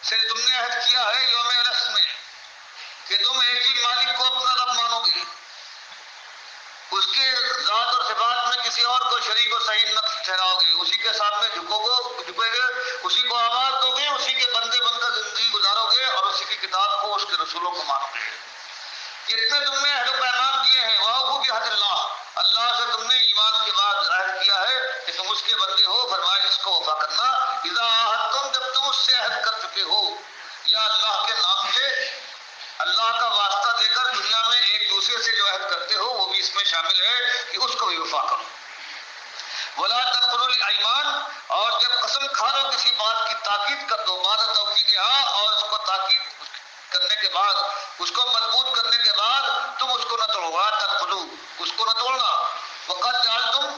سے تم نے عہد کیا ہے یوم الرس میں کہ تم ایک ہی مالک کو اپنا رب مانو گے، اس کے ذات اور صفات میں کسی اور کو شریک و صحیح نہ ٹھہراؤ گے، اسی کے سامنے جھکے گے، اسی کو آواز دو گے، اسی کے بندے بن کر زندگی گزارو گے اور اسی کی کتاب کو، اس کے رسولوں کو مانو گے۔ جتنے تم نے عہد و پیمان دیے ہیں، وَأَوْفُوا بِعَهْدِ اللَّهِ، اللہ سے تم نے ایمان کے بعد عہد کیا ہے کہ تم اس کے بندے ہو، فرمایا اس کو وفا کرنا۔ اذا عاہدتم، جب تم اس سے عہد کر چکے ہو، یا اللہ کے نام سے اللہ کا واسطہ دے کر دنیا میں ایک دوسرے سے جو عہد کرتے ہو، وہ بھی اس میں شامل ہے کہ اس کو بھی وفا کرو۔ ولا تنقضوا الایمان، اور جب قسم کھا لو کسی بات کی تاکید کر دو، بعد توکیدہا، اور اس کو تاکید کرنے کے بعد، اس کو مضبوط کرنے کے بعد تم اس کو نہ توڑو، ولا تنقضوا، اس کو نہ توڑنا۔ وقد جعلتم،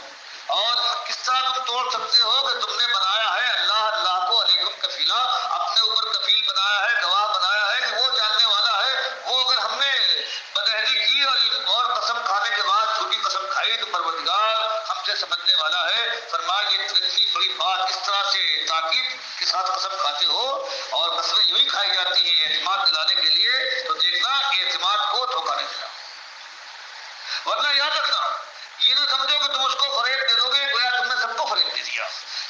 اور کس طرح تم توڑ سکتے ہو کہ تم نے بنایا ہے اللہ کو علیکم کفیلا، اپنے اوپر کفیل بنایا ہے، گواہ بنایا ہے کہ وہ جاننے والا ہے۔ وہ اگر ہم نے بدعہدی کی اور قسم کھانے کے بعد جھوٹی قسم کھائی تو پروردگار ہم سے سمجھنے والا ہے۔ فرمایا یہ اتنی بڑی بات، اس طرح سے تاکید کے ساتھ قسم کھاتے ہو اور قسمیں یوں ہی کھائی جاتی ہیں اعتماد دلانے کے لیے، تو دیکھنا اعتماد کو دھوکہ نہیں دینا۔ ورنہ یاد رکھنا، یہ نہ سمجھو کہ تم اس کو فریب دے دو گے، گویا تم نے سب کو فریب دے دیا۔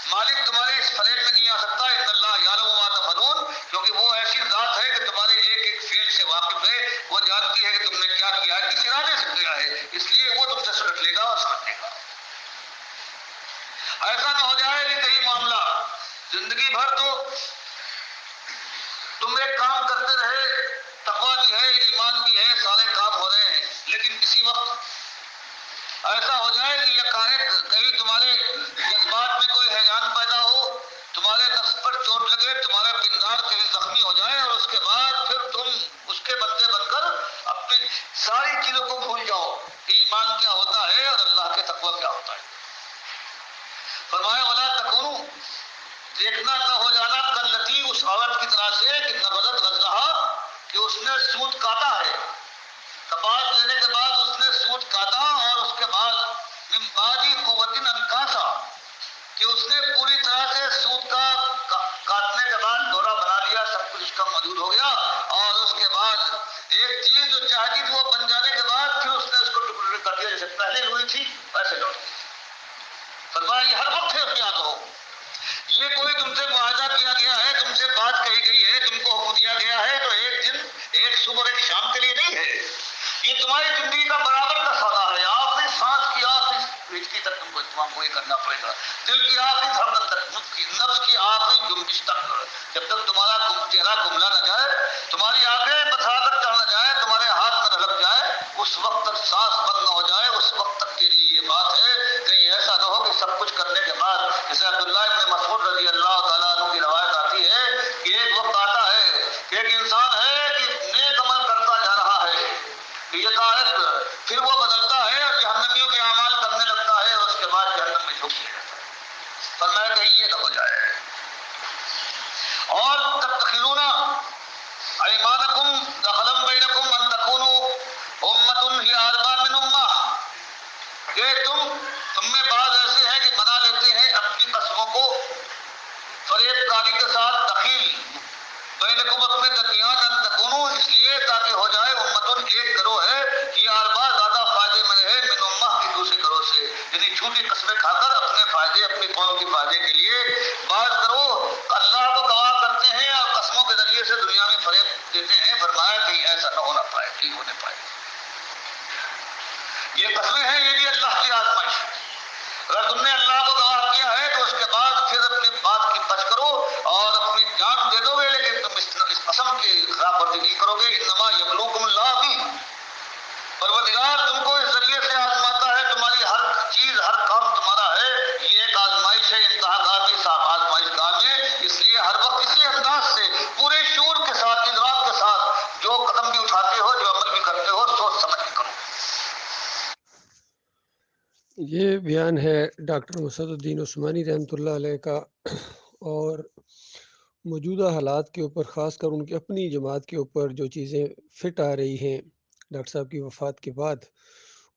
مالک تمہارے اس فریب میں نہیں آ سکتا، ان اللہ یعلم ما تفعلون، کیونکہ وہ ایسی ذات ہے کہ تمہارے ایک ایک فعل سے واقف ہے، وہ جانتی ہے کہ تم نے کیا کیا ہے، کس ارادے سے کیا ہے، اس لیے وہ تم سے سلٹ لے گا اور سمجھ لے گا۔ ایسا نہ ہو جائے کہ کئی معاملہ زندگی بھر تو تم ایک کام کرتے رہے، تقویٰ بھی ہے، ایمان بھی ہے، سارے کام ہو رہے ہیں، لیکن کسی وقت ایسا ہو جائے کہ یکایک کہیں تمہارے جذبات میں کوئی ہیجان پیدا ہو، تمہارے نفس پر چوٹ لگے، تمہارا پندار کہیں زخمی ہو جائے، اور اس کے بعد پھر تم اس کے بندے بن کر اپنی ساری چیزوں کو بھول جاؤ کہ ایمان کیا ہوتا ہے اور اللہ کے تقویٰ کیا ہوتا ہے۔ فرمایا ولا تکونوا، دیکھنا نہ ہو جانا کلتی، اس عورت کی طرح سے کہ نبذت غزلہا، کہ اس نے سوت کاٹا ہے، کپاس لینے کے بعد اس نے سوت کاٹا، اور اس کے بعد من بعد قوت انکاسا، کہ اس نے پوری طرح سے سوت کا کاٹنے کے بعد دورہ بنا لیا، سب کچھ اس کا موجود ہو گیا، اور اس کے بعد ایک چیز جو چاہتی تھی وہ بن جانے کے بعد پھر اس نے اس کو ٹکڑے کر دیا، جیسے پہلے ہوئی تھی ویسے لوٹ گئی۔ فرمایا یہ ہر وقت احتیاط ہو، یہ کوئی تم سے معاہدہ کیا گیا ہے، تم سے بات کہی گئی ہے، تم کو حکم دیا گیا ہے، تو ایک دن ایک صبح اور ایک شام کے لیے نہیں ہے، یہ تمہاری زندگی کا برابر کا سودا ہے۔ آخری سانس کی آخری رچکی تک تم کو اہتمام کو یہ کرنا پڑے گا، دل کی آخری دھڑکن تک، نفس کی آخری جنبش تک، جب تک تمہارا چہرہ گملا نہ جائے، تمہاری آنکھیں بتھا کر چڑھ نہ جائے، تمہارے ہاتھ نہ ڈھلک جائے، اس وقت تک سانس بند نہ ہو جائے، اس وقت تک کے لیے یہ بات ہے۔ کہیں ایسا نہ ہو کہ سب کچھ کرنے کے بعد، جیسے عبداللہ ابن مسعود رضی اللہ تعالیٰ عنہ کی روایت آتی ہے کہ ایک وقت آتا ہے کہ ایک انسان ہے کہ نیک عمل کرتا جا رہا ہے، یہ تاریخ پھر وہ بدلتا ہے اور جہنمیوں کے اعمال کرنے لگتا ہے، اور اس کے بعد جہنم میں جھونک دیا جاتا ہے۔ فرمایا کہیں یہ نہ ہو جائے۔ اور تتخذون ایمانکم دخلا بینکم ان تکونوا امۃ ہی اربا من امہ، کہ تم میں بعض ایسے ہیں کہ بنا لیتے ہیں اپنی قسموں کو فریب کاری کے ساتھ دخیل، بینکم اپنے درمیان، ان تکونوا اس لیے تاکہ ہو جائے امتن ایک گروہ ہے، یہ اربا زیادہ فائدے میں رہے من امہ کی دوسرے گروہ سے، یعنی جھوٹی قسمیں کھا کر اپنے فائدے، اپنی قوم کے فائدے کے لیے بعض گروہ اللہ کو گواہ کرتے ہیں اور قسموں کے ذریعے سے دنیا میں فریب دیتے ہیں۔ فرمایا کہ ایسا نہ ہونا پائے، نہیں ہونے پائے۔ یہ قسمیں ہیں، یہ بھی اللہ کی آزمائش ہے۔ اگر تم نے اللہ کو گواہ کیا ہے تو اس کے بعد پھر اپنی بات کی پچ کرو اور اپنی جان دے دو گے، لیکن تم اس قسم کی خلاف ورزی نہیں کرو گے۔ انما یبلوکم اللہ بھی، پروردگار تم کو اس ذریعے سے آزماتا ہے، تمہاری ہر چیز، ہر کام تمہارا ہے، یہ ایک آزمائش ہے، انتہا گاہ میں، آزمائش گاہ میں، اس لیے ہر وقت اسی انداز سے پورے شعور کے ساتھ، ادراک کے ساتھ جو قدم بھی اٹھاتے ہو، جو عمل بھی کرتے ہو، سوچ سمجھ کے کرو۔ یہ بیان ہے ڈاکٹر مسعد الدین عثمانی رحمۃ اللہ علیہ کا، اور موجودہ حالات کے اوپر، خاص کر ان کی اپنی جماعت کے اوپر جو چیزیں فٹ آ رہی ہیں ڈاکٹر صاحب کی وفات کے بعد،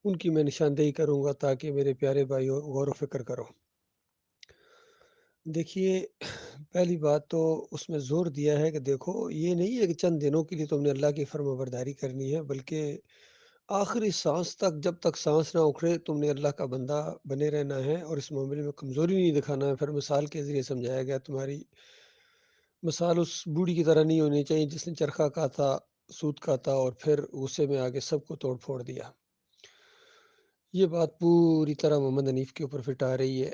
ان کی میں نشاندہی کروں گا تاکہ میرے پیارے بھائیو غور و فکر کرو۔ دیکھیے پہلی بات تو اس میں زور دیا ہے کہ دیکھو یہ نہیں ہے کہ چند دنوں کے لیے تم نے اللہ کی فرما برداری کرنی ہے، بلکہ آخری سانس تک جب تک سانس نہ اکھڑے تم نے اللہ کا بندہ بنے رہنا ہے اور اس معاملے میں کمزوری نہیں دکھانا ہے۔ پھر مثال کے ذریعے سمجھایا گیا تمہاری مثال اس بوڑھی کی طرح نہیں ہونی چاہیے جس نے چرخا کھاتا، سود کھاتا اور پھر غصے میں آگے سب کو توڑ پھوڑ دیا۔ یہ بات پوری طرح محمد حنیف کے اوپر فٹ آ رہی ہے۔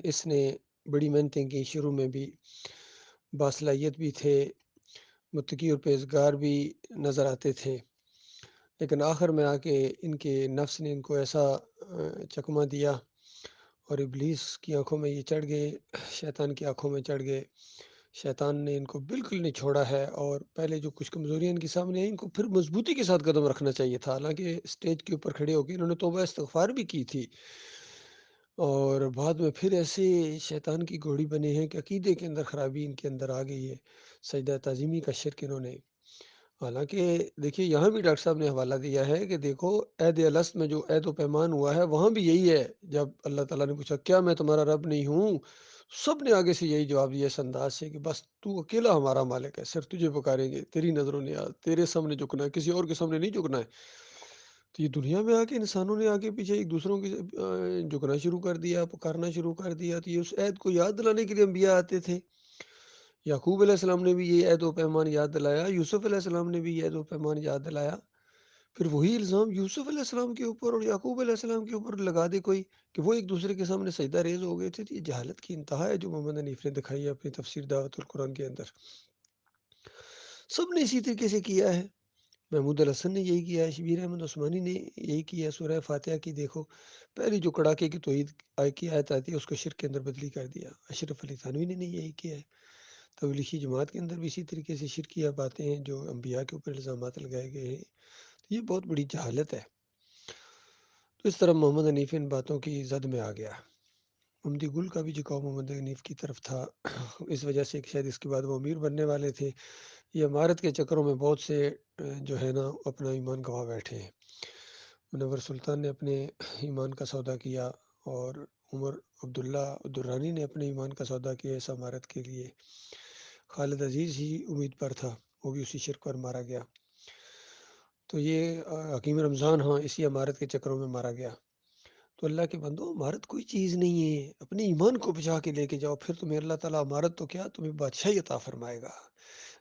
اس نے بڑی محنتیں کی، شروع میں بھی باصلاحیت بھی تھے، متقی اور پرہیزگار بھی نظر آتے تھے، لیکن آخر میں آ کے ان کے نفس نے ان کو ایسا چکمہ دیا اور ابلیس کی آنکھوں میں یہ چڑھ گئے، شیطان کی آنکھوں میں چڑھ گئے۔ شیطان نے ان کو بالکل نہیں چھوڑا ہے اور پہلے جو کچھ کمزوریاں ان کے سامنے آئیں ان کو پھر مضبوطی کے ساتھ قدم رکھنا چاہیے تھا، حالانکہ اسٹیج کے اوپر کھڑے ہو کے انہوں نے توبہ استغفار بھی کی تھی اور بعد میں پھر ایسے شیطان کی گھوڑی بنے ہیں کہ عقیدے کے اندر خرابی ان کے اندر آ گئی ہے، سجدہ تعظیمی کا شرک انہوں نے۔ حالانکہ دیکھیے یہاں بھی ڈاکٹر صاحب نے حوالہ دیا ہے کہ دیکھو عہد الست میں جو عہد و پیمان ہوا ہے وہاں بھی یہی ہے، جب اللہ تعالیٰ نے پوچھا کیا میں تمہارا رب نہیں ہوں، سب نے آگے سے یہی جواب دیا اس انداز سے کہ بس تو اکیلا ہمارا مالک ہے، صرف تجھے پکاریں گے، تیری نظروں نے تیرے سامنے جھکنا ہے، کسی اور کے سامنے نہیں جھکنا ہے۔ تو یہ دنیا میں آ کے انسانوں نے آگے پیچھے ایک دوسروں کی جھکنا شروع کر دیا، پکارنا شروع کر دیا، تو یہ اس عہد کو یاد دلانے کے لیے انبیاء آتے تھے۔ یعقوب علیہ السلام نے بھی یہ عہد و پیمان یاد دلایا، یوسف علیہ السلام نے بھی یہ عہد و پیمان یاد دلایا، پھر وہی الزام یوسف علیہ السلام کے اوپر اور یعقوب علیہ السلام کے اوپر لگا دے کوئی کہ وہ ایک دوسرے کے سامنے سجدہ ریز ہو گئے تھے۔ تو یہ جہالت کی انتہا ہے جو محمد حنیف نے دکھائی ہے اپنی تفسیر دعوت القرآن کے اندر۔ سب نے اسی طریقے سے کیا ہے، محمود الحسن نے یہی کیا ہے، شبیر احمد عثمانی نے یہی کیا ہے۔ سورہ فاتحہ کی دیکھو پہلی جو کڑاکے کی توحید کی آیت آتی ہے اس کو شرک کے اندر بدلی کر دیا، اشرف علی تھانوی نے یہی کیا ہے۔ تبلیغی جماعت کے اندر بھی اسی طریقے سے شرکیہ باتیں ہیں جو انبیاء کے اوپر الزامات لگائے گئے ہیں، یہ بہت بڑی جہالت ہے۔ تو اس طرح محمد حنیف ان باتوں کی زد میں آ گیا۔ ممدی گل کا بھی جھکاؤ محمد حنیف کی طرف تھا، اس وجہ سے کہ شاید اس کے بعد وہ امیر بننے والے تھے۔ یہ عمارت کے چکروں میں بہت سے جو ہے نا اپنا ایمان گنوا بیٹھے ہیں۔ منور سلطان نے اپنے ایمان کا سودا کیا اور عمر عبداللہ عبدالرانی نے اپنے ایمان کا سودا کیا اس عمارت کے لیے۔ خالد عزیز ہی امید پر تھا، وہ بھی اسی شرک پر مارا گیا۔ تو یہ حکیم رمضان ہاں اسی عمارت کے چکروں میں مارا گیا۔ تو اللہ کے بندو عمارت کوئی چیز نہیں ہے، اپنے ایمان کو بچا کے لے کے جاؤ، پھر تمہیں اللہ تعالیٰ عمارت تو کیا تمہیں بادشاہی عطا فرمائے گا۔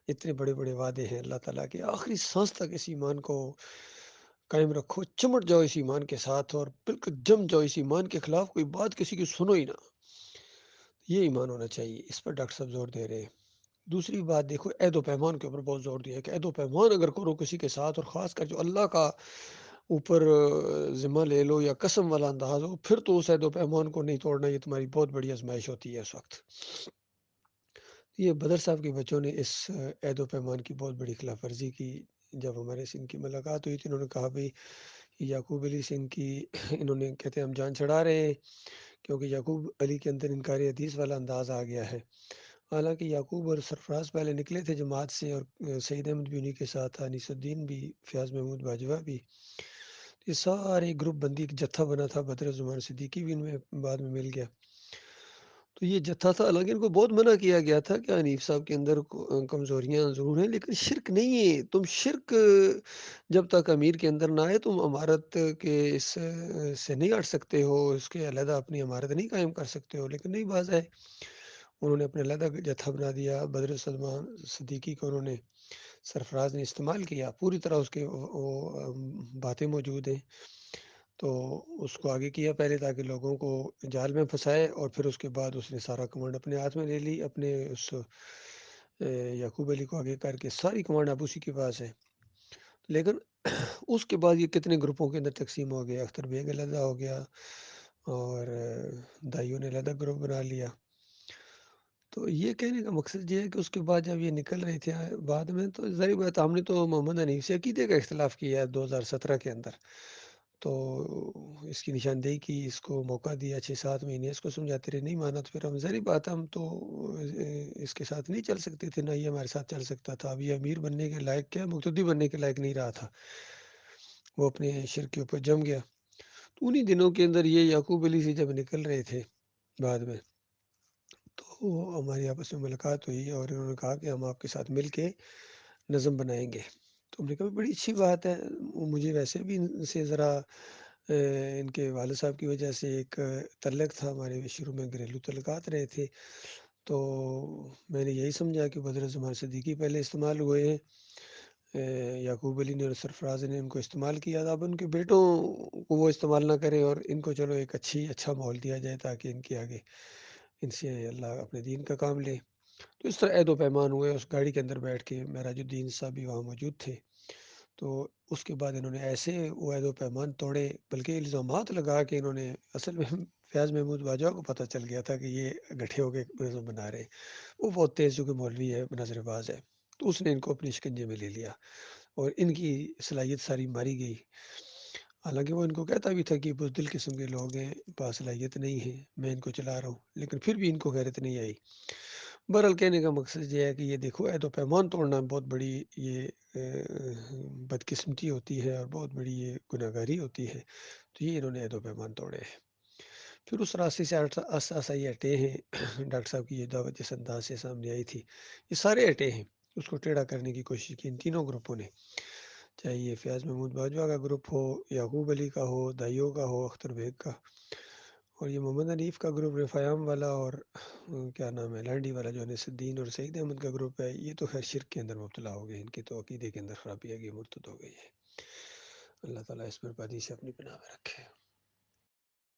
اتنے بڑے بڑے وعدے ہیں اللہ تعالیٰ کے، آخری سانس تک اس ایمان کو قائم رکھو، چمٹ جاؤ اس ایمان کے ساتھ اور بالکل جم جاؤ اس ایمان کے خلاف، کوئی بات کسی کی سنو ہی نہ، یہ ایمان ہونا چاہیے۔ اس پر ڈاکٹر صاحب زور دے رہے ہیں۔ دوسری بات دیکھو عہد و پیمان کے اوپر بہت زور دیا ہے کہ عہد و پیمان اگر کرو کسی کے ساتھ اور خاص کر جو اللہ کا اوپر ذمہ لے لو یا قسم والا انداز ہو، پھر تو اس عہد و پیمان کو نہیں توڑنا، یہ تمہاری بہت بڑی آزمائش ہوتی ہے اس وقت۔ یہ بدر صاحب کے بچوں نے اس عہد و پیمان کی بہت بڑی خلاف ورزی کی۔ جب ہمارے سے ان کی ملاقات ہوئی تھی انہوں نے کہا بھائی یعقوب علی سے ان کی انہوں نے کہتے ہیں ہم جان چھڑا رہے ہیں کیونکہ یعقوب علی کے اندر انکار حدیث والا انداز آ گیا ہے۔ حالانکہ یعقوب اور سرفراز پہلے نکلے تھے جماعت سے اور سعید احمد بھی انہیں کے ساتھ تھا، انیس الدین بھی، فیاض محمود باجوہ بھی، یہ سارے گروپ بندی ایک جتھا بنا تھا۔ بدر زمان صدیقی بھی ان میں بعد میں مل گیا۔ تو یہ جتھا تھا، حالانکہ ان کو بہت منع کیا گیا تھا کہ حنیف صاحب کے اندر کمزوریاں ضرور ہیں لیکن شرک نہیں ہے، تم شرک جب تک امیر کے اندر نہ آئے تم عمارت کے اس سے نہیں ہٹ سکتے ہو، اس کے علیحدہ اپنی عمارت نہیں قائم کر سکتے ہو، لیکن نہیں باز آئے، انہوں نے اپنے علیحدہ جتھا بنا دیا۔ بدر سلمان صدیقی کو انہوں نے سرفراز نے استعمال کیا پوری طرح، اس کے وہ باتیں موجود ہیں، تو اس کو آگے کیا پہلے تاکہ لوگوں کو جال میں پھنسائے اور پھر اس کے بعد اس نے سارا کمانڈ اپنے ہاتھ میں لے لی، اپنے اس یعقوب علی کو آگے کر کے ساری کمانڈ اب اسی کے پاس ہے۔ لیکن اس کے بعد یہ کتنے گروپوں کے اندر تقسیم ہو گیا، اختر بیگ علیحدہ ہو گیا اور دائیوں نے علیحدہ گروپ بنا لیا۔ تو یہ کہنے کا مقصد یہ ہے کہ اس کے بعد جب یہ نکل رہے تھے بعد میں، تو ظاہر بات ہم نے تو محمد حنیف سے عقیدے کا اختلاف کیا ہے 2017 کے اندر، تو اس کی نشاندہی کی، اس کو موقع دیا 6-7 مہینے، اس کو سمجھاتے رہے، نہیں مانا تو پھر ہم ظاہر بات ہم تو اس کے ساتھ نہیں چل سکتے تھے، نہ یہ ہمارے ساتھ چل سکتا تھا۔ اب یہ امیر بننے کے لائق کیا مقتدی بننے کے لائق نہیں رہا تھا، وہ اپنے شرک کے اوپر جم گیا۔ تو انہی دنوں کے اندر یہ یعقوب علی سے جب نکل رہے تھے بعد میں، وہ ہماری آپس میں ملاقات ہوئی اور انہوں نے کہا کہ ہم آپ کے ساتھ مل کے نظم بنائیں گے۔ تو ہم نے کہا بڑی اچھی بات ہے، مجھے ویسے بھی ان سے ذرا ان کے والد صاحب کی وجہ سے ایک تعلق تھا، ہمارے شروع میں گھریلو تعلقات رہے تھے، تو میں نے یہی سمجھا کہ بدر زمان صدیقی پہلے استعمال ہوئے ہیں، یعقوب علی نے اور سرفراز نے ان کو استعمال کیا تھا، اب ان کے بیٹوں کو وہ استعمال نہ کرے اور ان کو چلو ایک اچھا ماحول دیا جائے تاکہ ان کے آگے ان سے اللہ اپنے دین کا کام لے۔ تو اس طرح عہد و پیمان ہوئے، اس گاڑی کے اندر بیٹھ کے معراج الدین صاحب بھی وہاں موجود تھے۔ تو اس کے بعد انہوں نے ایسے وہ عہد و پیمان توڑے، بلکہ الزامات لگا کہ انہوں نے اصل میں فیاض محمود باجوہ کو پتہ چل گیا تھا کہ یہ گٹھے ہو کے نظم بنا رہے ہیں، وہ بہت تیز جو کہ مولوی ہے، نظر باز ہے، تو اس نے ان کو اپنی شکنجے میں لے لیا اور ان کی صلاحیت ساری ماری گئی۔ حالانکہ وہ ان کو کہتا بھی تھا کہ بزدل قسم کے لوگ ہیں، باصلاحیت نہیں ہیں، میں ان کو چلا رہا ہوں، لیکن پھر بھی ان کو غیرت نہیں آئی۔ بہرحال کہنے کا مقصد یہ ہے کہ یہ دیکھو عہد و پیمان توڑنا بہت بڑی یہ بدقسمتی ہوتی ہے اور بہت بڑی یہ گناہگاری ہوتی ہے، تو یہ انہوں نے عہد و پیمان توڑے ہیں۔ پھر اس راستے سے آسا یہ ہٹے ہیں، ڈاکٹر صاحب کی یہ دعوت جس انداز سے سامنے آئی تھی، یہ سارے ہٹے ہیں، اس کو ٹیڑھا کرنے کی کوشش کی ان تینوں گروپوں نے، چاہے یہ فیاض محمود باجوہ کا گروپ ہو، یعقوب علی کا ہو، دائیوں کا ہو، اختر بیگ کا، اور یہ محمد حنیف کا گروپ رفایام والا، اور کیا نام ہے لانڈی والا جو انیس الدین اور سعید احمد کا گروپ ہے، یہ تو خیر شرک کے اندر مبتلا ہو گئے، ان کے تو عقیدے کے اندر خرابی آ گئی، مرتد ہو گئی ہے۔ اللہ تعالیٰ اس بربادی سے اپنی پناہ میں رکھے۔